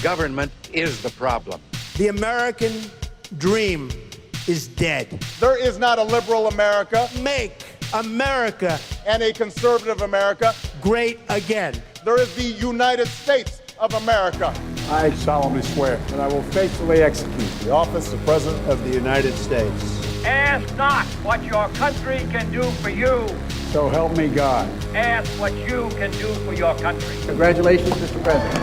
Government is the problem. The American dream is dead. There is not a liberal America. Make America and a conservative America great again. There is the United States of America. I solemnly swear that I will faithfully execute the office of President of the United States. Ask not what your country can do for you. So help me God. Ask what you can do for your country. Congratulations, Mr. President.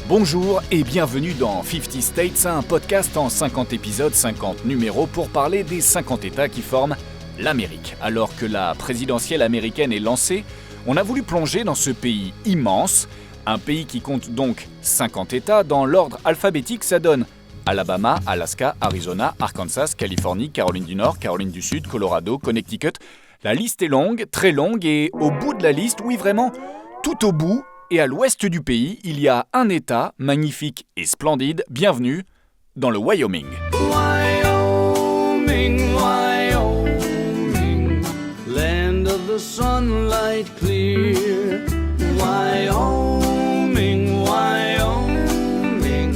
Bonjour et bienvenue dans 50 States, un podcast en 50 épisodes, 50 numéros pour parler des 50 États qui forment l'Amérique. Alors que la présidentielle américaine est lancée, on a voulu plonger dans ce pays immense, un pays qui compte donc 50 États. Dans l'ordre alphabétique, ça donne Alabama, Alaska, Arizona, Arkansas, Californie, Caroline du Nord, Caroline du Sud, Colorado, Connecticut. La liste est longue, très longue, et au bout de la liste, oui vraiment, tout au bout, et à l'ouest du pays, il y a un État magnifique et splendide. Bienvenue dans le Wyoming. Wyoming, Wyoming, land of the sunlight clear. Wyoming, Wyoming,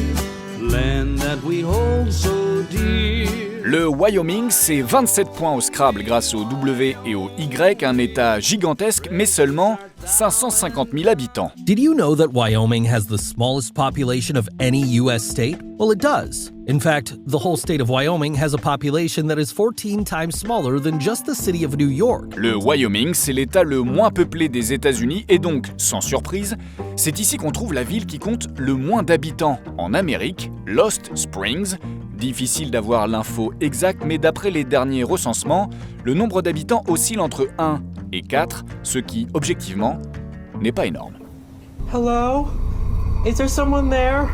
land that we hold so dear. Le Wyoming, c'est 27 points au Scrabble grâce au W et au Y, un État gigantesque, mais seulement 550 000 habitants. Did you know that Wyoming has the smallest population of any U.S. state? Well, it does. In fact, the whole state of Wyoming has a population that is 14 times smaller than just the city of New York. Le Wyoming, c'est l'État le moins peuplé des États-Unis et donc, sans surprise, c'est ici qu'on trouve la ville qui compte le moins d'habitants en Amérique, Lost Springs. Difficile d'avoir l'info exacte, mais d'après les derniers recensements, le nombre d'habitants oscille entre 1 et 4, ce qui, objectivement, n'est pas énorme. Hello? Is there someone there?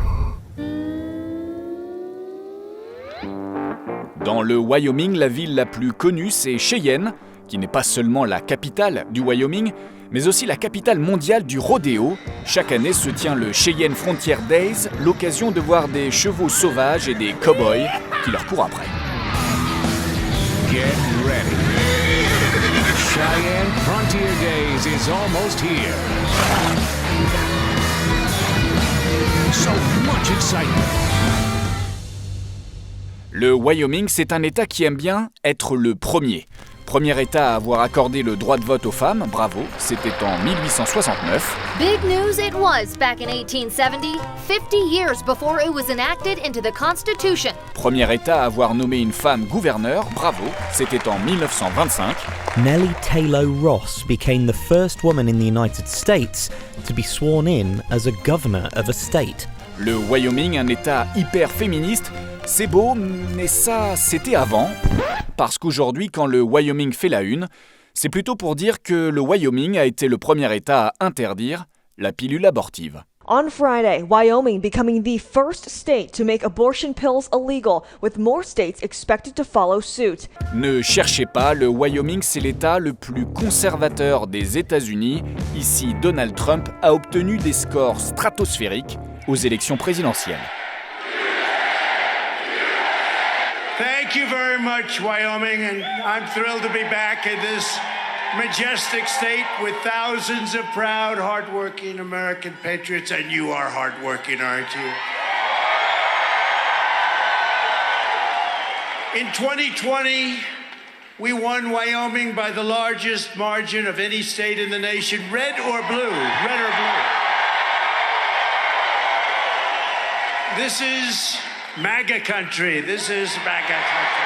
Dans le Wyoming, la ville la plus connue, c'est Cheyenne, qui n'est pas seulement la capitale du Wyoming, mais aussi la capitale mondiale du rodéo. Chaque année se tient le Cheyenne Frontier Days, l'occasion de voir des chevaux sauvages et des cow-boys qui leur courent après. Get ready. Cheyenne Frontier Days is almost here. So much excitement. Le Wyoming, c'est un État qui aime bien être le premier. Premier État à avoir accordé le droit de vote aux femmes, bravo, c'était en 1869. Big news it was back in 1870, 50 years before it was enacted into the Constitution. Premier État à avoir nommé une femme gouverneur, bravo, c'était en 1925. Nellie Taylor Ross became the first woman in the United States to be sworn in as a governor of a state. Le Wyoming, un État hyper féministe, c'est beau, mais ça, c'était avant. Parce qu'aujourd'hui, quand le Wyoming fait la une, c'est plutôt pour dire que le Wyoming a été le premier État à interdire la pilule abortive. On Friday, Wyoming becoming the first state to make abortion pills illegal, with more states expected to follow suit. Ne cherchez pas, le Wyoming, c'est l'État le plus conservateur des États-Unis. Ici, Donald Trump a obtenu des scores stratosphériques aux élections présidentielles. Thank you very much, Wyoming, and I'm thrilled to be back in this majestic state with thousands of proud, hardworking American patriots, and you are hardworking, aren't you? In 2020, we won Wyoming by the largest margin of any state in the nation, red or blue, red or blue. This is MAGA country. This is MAGA country.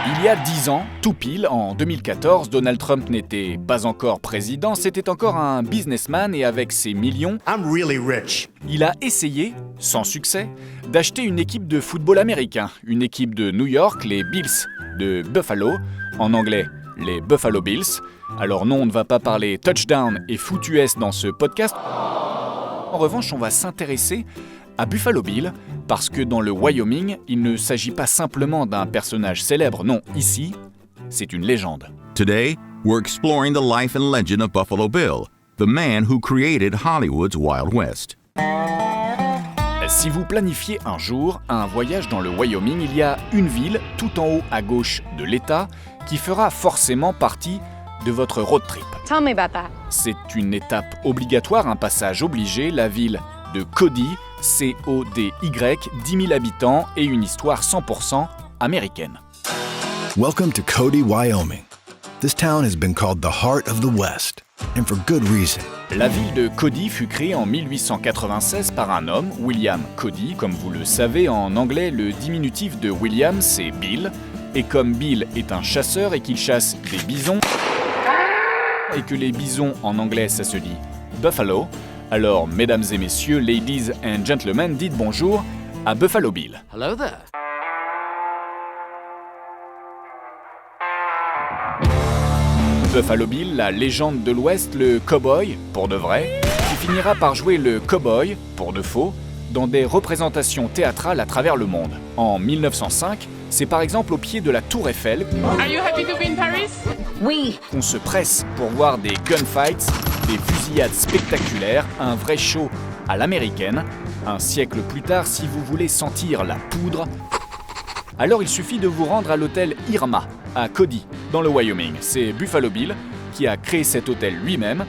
Il y a 10 ans, tout pile, en 2014, Donald Trump n'était pas encore président, c'était encore un businessman et avec ses millions, I'm really rich. Il a essayé, sans succès, d'acheter une équipe de football américain, une équipe de New York, les Bills de Buffalo, en anglais, les Buffalo Bills. Alors non, on ne va pas parler touchdown et foot US dans ce podcast. En revanche, on va s'intéresser à Buffalo Bill, parce que dans le Wyoming, il ne s'agit pas simplement d'un personnage célèbre, non, ici, c'est une légende. Today, we're exploring the life and legend of Buffalo Bill, the man who created Hollywood's Wild West. Si vous planifiez un jour un voyage dans le Wyoming, il y a une ville tout en haut à gauche de l'État qui fera forcément partie de votre road trip. Tell me about that. C'est une étape obligatoire, un passage obligé, la ville de Cody, C-O-D-Y, 10 000 habitants et une histoire 100% américaine. Welcome to Cody, Wyoming. This town has been called the heart of the West, and for good reason. La ville de Cody fut créée en 1896 par un homme, William Cody. Comme vous le savez, en anglais, le diminutif de William, c'est Bill. Et comme Bill est un chasseur et qu'il chasse des bisons, et que les bisons en anglais ça se dit Buffalo, alors mesdames et messieurs, ladies and gentlemen, dites bonjour à Buffalo Bill. Hello there. Buffalo Bill, la légende de l'Ouest, le cow-boy, pour de vrai, qui finira par jouer le cow-boy, pour de faux, dans des représentations théâtrales à travers le monde. En 1905, c'est par exemple au pied de la Tour Eiffel qu'on se presse pour voir des gunfights, des fusillades spectaculaires, un vrai show à l'américaine. Un siècle plus tard, si vous voulez sentir la poudre, alors il suffit de vous rendre à l'hôtel Irma, à Cody, dans le Wyoming. C'est Buffalo Bill qui a créé cet hôtel lui-même.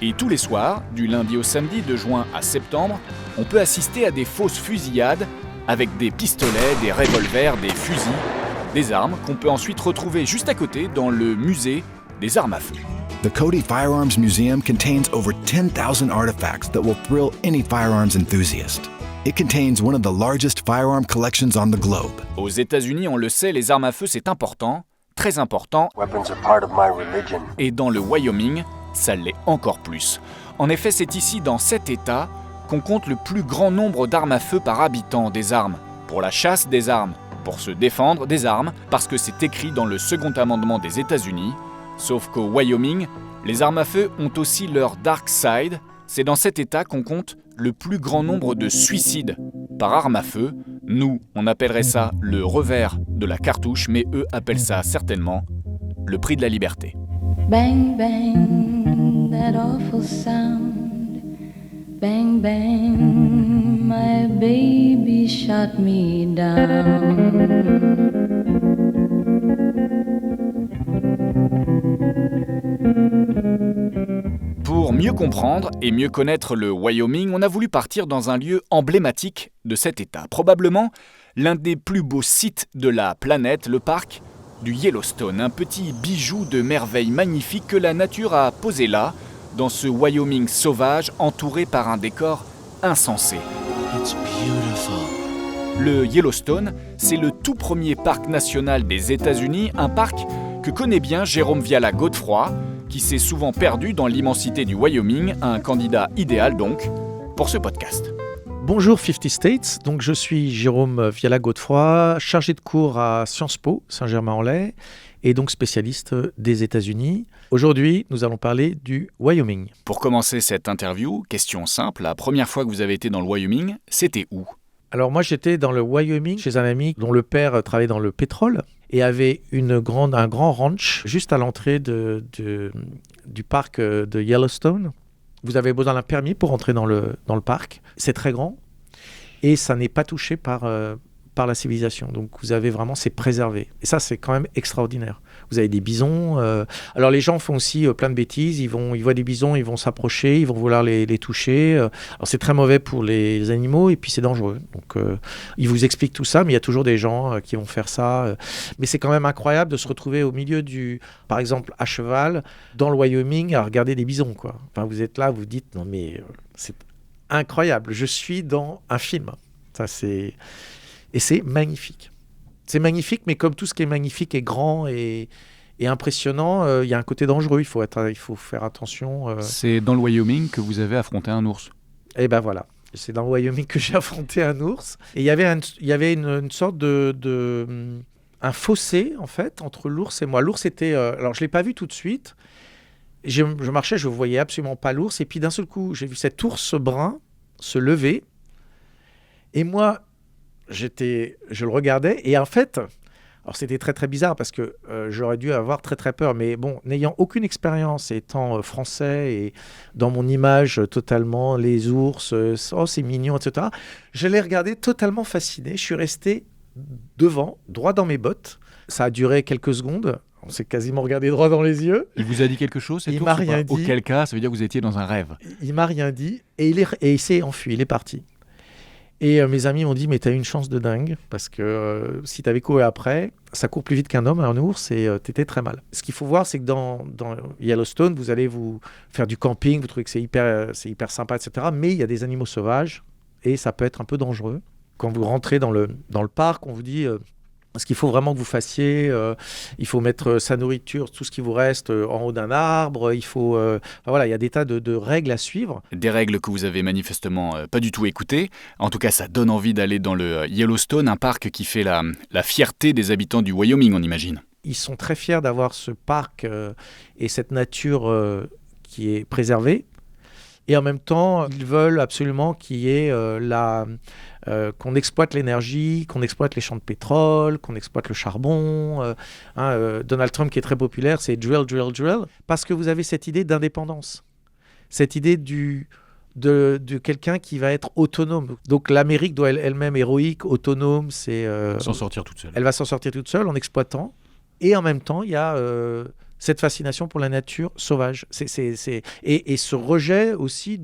Et tous les soirs, du lundi au samedi, de juin à septembre, on peut assister à des fausses fusillades avec des pistolets, des revolvers, des fusils, des armes qu'on peut ensuite retrouver juste à côté dans le musée des armes à feu. The Cody Firearms Museum contains over 10,000 artifacts that will thrill any firearms enthusiast. It contains one of the largest firearm collections on the globe. Aux États-Unis, on le sait, les armes à feu, c'est important, très important. Weapons are part of my religion. Et dans le Wyoming, ça l'est encore plus. En effet, c'est ici, dans cet État, qu'on compte le plus grand nombre d'armes à feu par habitant, des armes. Pour la chasse, des armes. Pour se défendre, des armes, parce que c'est écrit dans le second amendement des États-Unis. Sauf qu'au Wyoming, les armes à feu ont aussi leur dark side. C'est dans cet État qu'on compte le plus grand nombre de suicides par arme à feu. Nous, on appellerait ça le revers de la cartouche, mais eux appellent ça certainement le prix de la liberté. Bang, bang, that awful sound. Bang, bang, my baby shot me down. Pour mieux comprendre et mieux connaître le Wyoming, on a voulu partir dans un lieu emblématique de cet État. Probablement l'un des plus beaux sites de la planète, le parc du Yellowstone. Un petit bijou de merveilles magnifiques que la nature a posé là, dans ce Wyoming sauvage, entouré par un décor insensé. It's beautiful. Le Yellowstone, c'est le tout premier parc national des États-Unis, un parc que connaît bien Jérôme Viala-Godefroy, qui s'est souvent perdu dans l'immensité du Wyoming, un candidat idéal donc pour ce podcast. Bonjour 50 States, donc je suis Jérôme Viala-Godefroy, chargé de cours à Sciences Po Saint-Germain-en-Laye et donc spécialiste des États-Unis. Aujourd'hui, nous allons parler du Wyoming. Pour commencer cette interview, question simple, la première fois que vous avez été dans le Wyoming, c'était où ? Alors moi j'étais dans le Wyoming chez un ami dont le père travaillait dans le pétrole et avait un grand ranch juste à l'entrée du parc de Yellowstone. Vous avez besoin d'un permis pour entrer dans le parc. C'est très grand et ça n'est pas touché par la civilisation. Donc vous avez vraiment, c'est préservé. Et ça, c'est quand même extraordinaire. Vous avez des bisons. Alors les gens font aussi plein de bêtises. Ils voient des bisons, ils vont s'approcher, ils vont vouloir les toucher. Alors c'est très mauvais pour les animaux et puis c'est dangereux. Donc ils vous expliquent tout ça, mais il y a toujours des gens qui vont faire ça. Mais c'est quand même incroyable de se retrouver au milieu par exemple, à cheval, dans le Wyoming, à regarder des bisons, quoi. Enfin, vous êtes là, vous dites, non mais c'est incroyable. Je suis dans un film. Et c'est magnifique. C'est magnifique, mais comme tout ce qui est magnifique est grand et impressionnant, il y a un côté dangereux. Il faut faire attention. C'est dans le Wyoming que vous avez affronté un ours. Et ben voilà. C'est dans le Wyoming que j'ai affronté un ours. Et il y avait une sorte un fossé, en fait, entre l'ours et moi. L'ours était... alors, je ne l'ai pas vu tout de suite. Je marchais, je ne voyais absolument pas l'ours. Et puis, d'un seul coup, j'ai vu cet ours brun se lever. Et moi... je le regardais et en fait, alors c'était très très bizarre parce que j'aurais dû avoir très très peur, mais bon, n'ayant aucune expérience, étant français et dans mon image totalement les ours, oh c'est mignon, etc. Je l'ai regardé totalement fasciné, je suis resté devant, droit dans mes bottes. Ça a duré quelques secondes. On s'est quasiment regardé droit dans les yeux. Il vous a dit quelque chose, cet Il ours, m'a ou pas rien dit. Auquel cas, ça veut dire que vous étiez dans un rêve. Il m'a rien dit et il s'est enfui, il est parti. Et mes amis m'ont dit, mais t'as eu une chance de dingue, parce que si t'avais couru après, ça court plus vite qu'un homme, un ours, et t'étais très mal. Ce qu'il faut voir, c'est que dans Yellowstone, vous allez vous faire du camping, vous trouvez que c'est hyper sympa, etc. Mais il y a des animaux sauvages, et ça peut être un peu dangereux. Quand vous rentrez dans le parc, on vous dit... ce qu'il faut vraiment que vous fassiez, il faut mettre sa nourriture, tout ce qui vous reste en haut d'un arbre, il faut... voilà, il y a des tas de règles à suivre. Des règles que vous avez manifestement pas du tout écoutées. En tout cas, ça donne envie d'aller dans le Yellowstone, un parc qui fait la fierté des habitants du Wyoming, on imagine. Ils sont très fiers d'avoir ce parc et cette nature qui est préservée. Et en même temps, ils veulent absolument qu'il y ait qu'on exploite l'énergie, qu'on exploite les champs de pétrole, qu'on exploite le charbon. Donald Trump, qui est très populaire, c'est drill, drill, drill, parce que vous avez cette idée d'indépendance, cette idée de quelqu'un qui va être autonome. Donc l'Amérique doit elle-même héroïque, autonome, c'est... s'en sortir toute seule. Elle va s'en sortir toute seule en exploitant. Et en même temps, il y a... cette fascination pour la nature sauvage. Et ce rejet aussi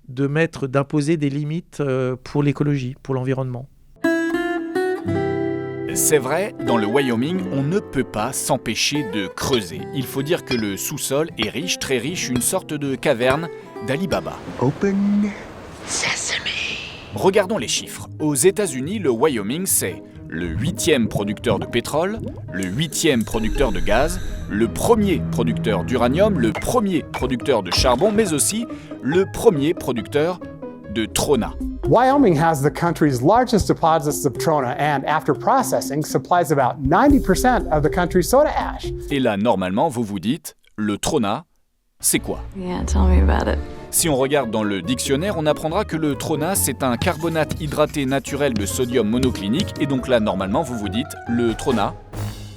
d'imposer des limites pour l'écologie, pour l'environnement. C'est vrai, dans le Wyoming, on ne peut pas s'empêcher de creuser. Il faut dire que le sous-sol est riche, très riche, une sorte de caverne d'Ali Baba. Open Sesame. Regardons les chiffres. Aux États-Unis, le Wyoming, c'est le 8e producteur de pétrole, le 8e producteur de gaz, le premier producteur d'uranium, le premier producteur de charbon, mais aussi le premier producteur de trona. Wyoming has the country's largest deposits of trona and, after processing, supplies about 90% of the country's soda ash. Et là, normalement, vous vous dites, le trona, c'est quoi? Yeah, tell me about it. Si on regarde dans le dictionnaire, on apprendra que le trona, c'est un carbonate hydraté naturel de sodium monoclinique. Et donc là, normalement, vous vous dites, le trona,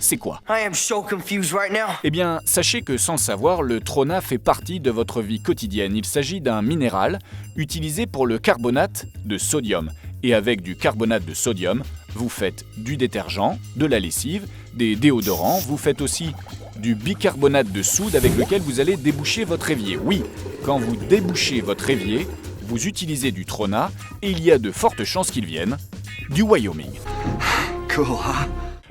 c'est quoi? I am so confused right now. Eh bien, sachez que sans le savoir, le trona fait partie de votre vie quotidienne. Il s'agit d'un minéral utilisé pour le carbonate de sodium. Et avec du carbonate de sodium, vous faites du détergent, de la lessive, des déodorants, vous faites aussi du bicarbonate de soude avec lequel vous allez déboucher votre évier. Oui, quand vous débouchez votre évier, vous utilisez du trona et il y a de fortes chances qu'il vienne du Wyoming. Cool, huh?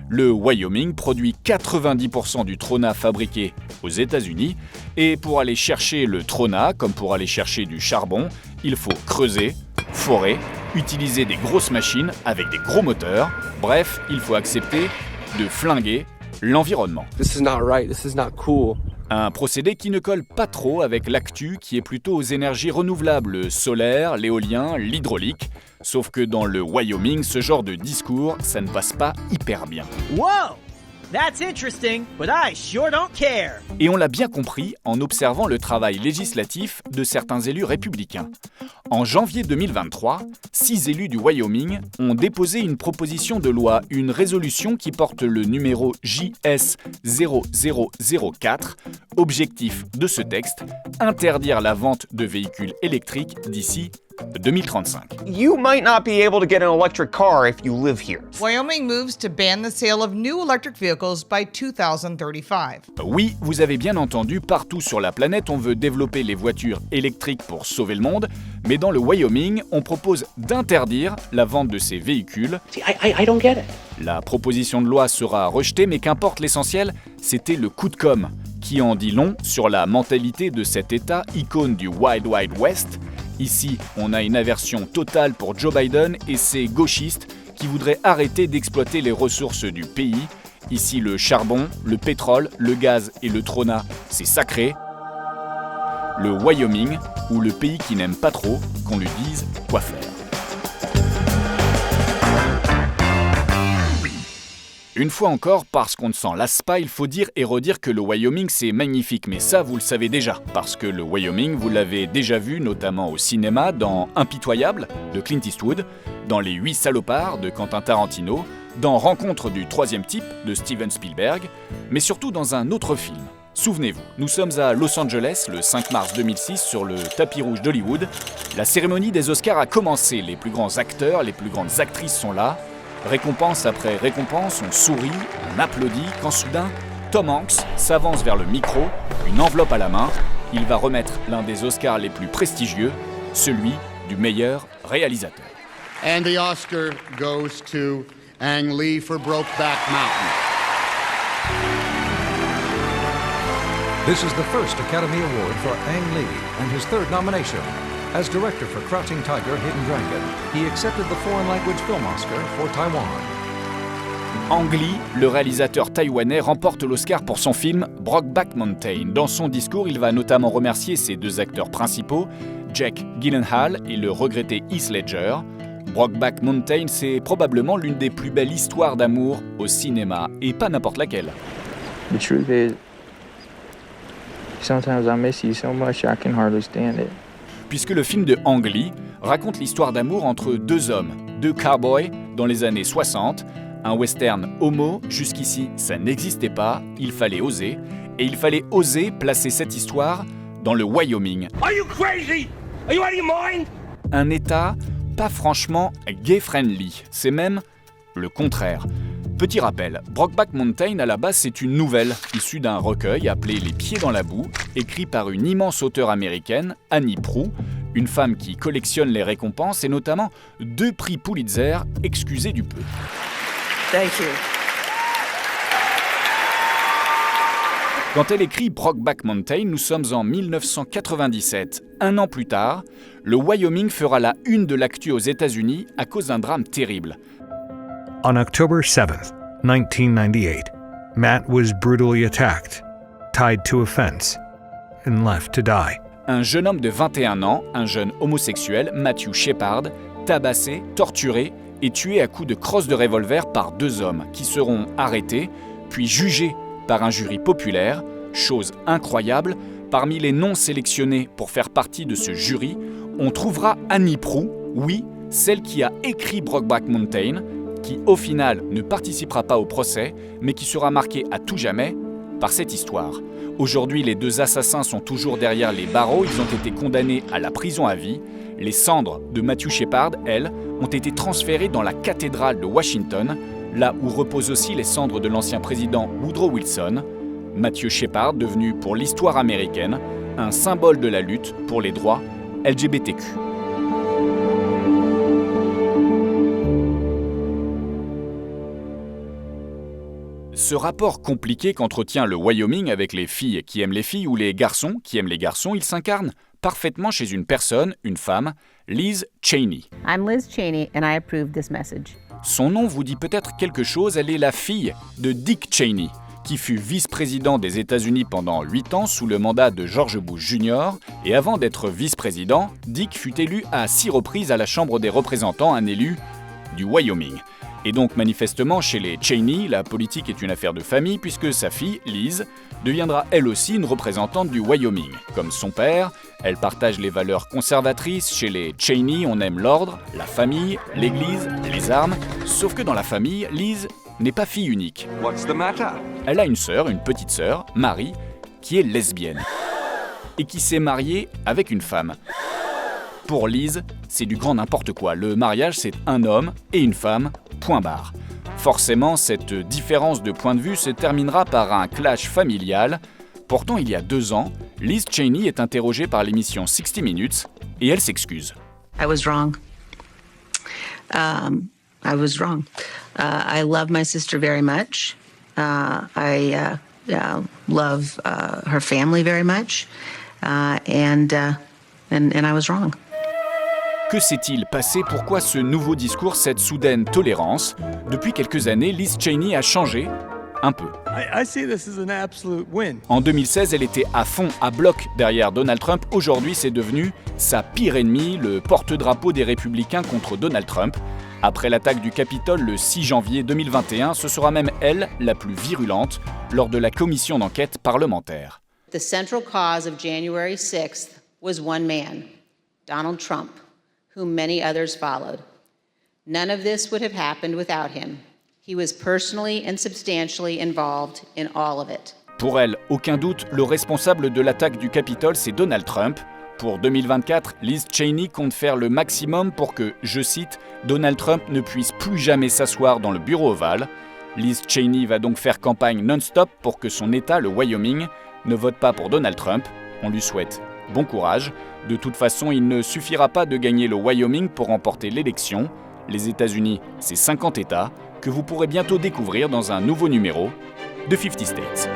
Le Wyoming produit 90% du trona fabriqué aux États-Unis et pour aller chercher le trona, comme pour aller chercher du charbon, il faut creuser, forer, utiliser des grosses machines avec des gros moteurs. Bref, il faut accepter de flinguer l'environnement. This is not right, this is not cool. Un procédé qui ne colle pas trop avec l'actu qui est plutôt aux énergies renouvelables, le solaire, l'éolien, l'hydraulique. Sauf que dans le Wyoming, ce genre de discours, ça ne passe pas hyper bien. Wow! That's interesting, but I sure don't care. Et on l'a bien compris en observant le travail législatif de certains élus républicains. En janvier 2023, 6 élus du Wyoming ont déposé une proposition de loi, une résolution qui porte le numéro JS0004. Objectif de ce texte, interdire la vente de véhicules électriques d'ici 2035. You might not be able to get an electric car if you live here. Wyoming moves to ban the sale of new electric vehicles by 2035. Oui, vous avez bien entendu, partout sur la planète, on veut développer les voitures électriques pour sauver le monde, mais dans le Wyoming, on propose d'interdire la vente de ces véhicules. I don't get it. La proposition de loi sera rejetée, mais qu'importe, l'essentiel, c'était le coup de com', qui en dit long sur la mentalité de cet État, icône du Wild Wild West. Ici, on a une aversion totale pour Joe Biden et ses gauchistes qui voudraient arrêter d'exploiter les ressources du pays. Ici, le charbon, le pétrole, le gaz et le trona, c'est sacré. Le Wyoming, ou le pays qui n'aime pas trop qu'on lui dise quoi faire. Une fois encore, parce qu'on ne s'en lasse pas, il faut dire et redire que le Wyoming c'est magnifique, mais ça vous le savez déjà, parce que le Wyoming vous l'avez déjà vu notamment au cinéma dans Impitoyable de Clint Eastwood, dans Les 8 salopards de Quentin Tarantino, dans Rencontre du troisième type de Steven Spielberg, mais surtout dans un autre film. Souvenez-vous, nous sommes à Los Angeles le 5 mars 2006 sur le tapis rouge d'Hollywood. La cérémonie des Oscars a commencé, les plus grands acteurs, les plus grandes actrices sont là. Récompense après récompense, on sourit, on applaudit, quand soudain, Tom Hanks s'avance vers le micro, une enveloppe à la main. Il va remettre l'un des Oscars les plus prestigieux, celui du meilleur réalisateur. And the Oscar goes to Ang Lee for Brokeback Mountain. This is the first Academy Award for Ang Lee and his third nomination. As director for Crouching Tiger, Hidden Dragon, he accepted the Foreign Language Film Oscar for Taiwan. Ang Lee, le réalisateur taïwanais, remporte l'Oscar pour son film Brokeback Mountain. Dans son discours, il va notamment remercier ses deux acteurs principaux, Jake Gyllenhaal et le regretté Heath Ledger. Brokeback Mountain, c'est probablement l'une des plus belles histoires d'amour au cinéma, et pas n'importe laquelle. The truth is, sometimes I miss you so much I can hardly stand it. Puisque le film de Ang Lee raconte l'histoire d'amour entre deux hommes, deux cowboys dans les années 60, un western homo, jusqu'ici ça n'existait pas, il fallait oser, et il fallait oser placer cette histoire dans le Wyoming. Are you crazy? Are you out of your mind? Un état pas franchement gay-friendly, c'est même le contraire. Petit rappel, Brokeback Mountain à la base c'est une nouvelle issue d'un recueil appelé Les Pieds dans la boue, écrit par une immense auteure américaine, Annie Proulx, une femme qui collectionne les récompenses et notamment 2 prix Pulitzer, excusez du peu. Thank you. Quand elle écrit Brokeback Mountain, nous sommes en 1997. Un an plus tard, le Wyoming fera la une de l'actu aux États-Unis à cause d'un drame terrible. On October 7th, 1998, Matt was brutally attacked, tied to a fence, and left to die. Un jeune homme de 21 ans, un jeune homosexuel, Matthew Shepard, tabassé, torturé et tué à coups de crosse de revolver par 2 hommes qui seront arrêtés, puis jugés par un jury populaire. Chose incroyable, parmi les noms sélectionnés pour faire partie de ce jury, on trouvera Annie Proulx, oui, celle qui a écrit Brokeback Mountain, qui au final ne participera pas au procès, mais qui sera marquée à tout jamais par cette histoire. Aujourd'hui, les 2 assassins sont toujours derrière les barreaux, ils ont été condamnés à la prison à vie. Les cendres de Matthew Shepard, elles, ont été transférées dans la cathédrale de Washington, là où reposent aussi les cendres de l'ancien président Woodrow Wilson. Matthew Shepard, devenu pour l'histoire américaine un symbole de la lutte pour les droits LGBTQ. Ce rapport compliqué qu'entretient le Wyoming avec les filles qui aiment les filles ou les garçons qui aiment les garçons, il s'incarne parfaitement chez une personne, une femme, Liz Cheney. I'm Liz Cheney and I approve this message. Son nom vous dit peut-être quelque chose, elle est la fille de Dick Cheney, qui fut vice-président des États-Unis pendant 8 ans sous le mandat de George Bush Jr. Et avant d'être vice-président, Dick fut élu à 6 reprises à la Chambre des représentants, un élu du Wyoming. Et donc manifestement, chez les Cheney, la politique est une affaire de famille puisque sa fille, Liz, deviendra elle aussi une représentante du Wyoming. Comme son père, elle partage les valeurs conservatrices. Chez les Cheney, on aime l'ordre, la famille, l'église, les armes. Sauf que dans la famille, Liz n'est pas fille unique. What's the matter? Elle a une sœur, une petite sœur, Marie, qui est lesbienne. Et qui s'est mariée avec une femme. Pour Liz, c'est du grand n'importe quoi. Le mariage, c'est un homme et une femme, point barre. Forcément, cette différence de point de vue se terminera par un clash familial. Pourtant, il y a 2 ans, Liz Cheney est interrogée par l'émission 60 Minutes et elle s'excuse. I was wrong. I was wrong. I love my sister very much. I love her family very much. And I was wrong. Que s'est-il passé? Pourquoi ce nouveau discours, cette soudaine tolérance? Depuis quelques années, Liz Cheney a changé un peu. I see this as an absolute win. En 2016, elle était à fond, à bloc derrière Donald Trump. Aujourd'hui, c'est devenu sa pire ennemie, le porte-drapeau des républicains contre Donald Trump. Après l'attaque du Capitole le 6 janvier 2021, ce sera même elle la plus virulente lors de la commission d'enquête parlementaire. The central cause of January 6th was one man, Donald Trump, whom many others followed. None of this would have happened without him. He was personally and substantially involved in all of it. Pour elle, aucun doute, le responsable de l'attaque du Capitole, c'est Donald Trump. Pour 2024, Liz Cheney compte faire le maximum pour que, je cite, Donald Trump ne puisse plus jamais s'asseoir dans le bureau ovale. Liz Cheney va donc faire campagne non-stop pour que son État, le Wyoming, ne vote pas pour Donald Trump. On lui souhaite bon courage. De toute façon, il ne suffira pas de gagner le Wyoming pour remporter l'élection. Les États-Unis, c'est 50 États que vous pourrez bientôt découvrir dans un nouveau numéro de 50 States.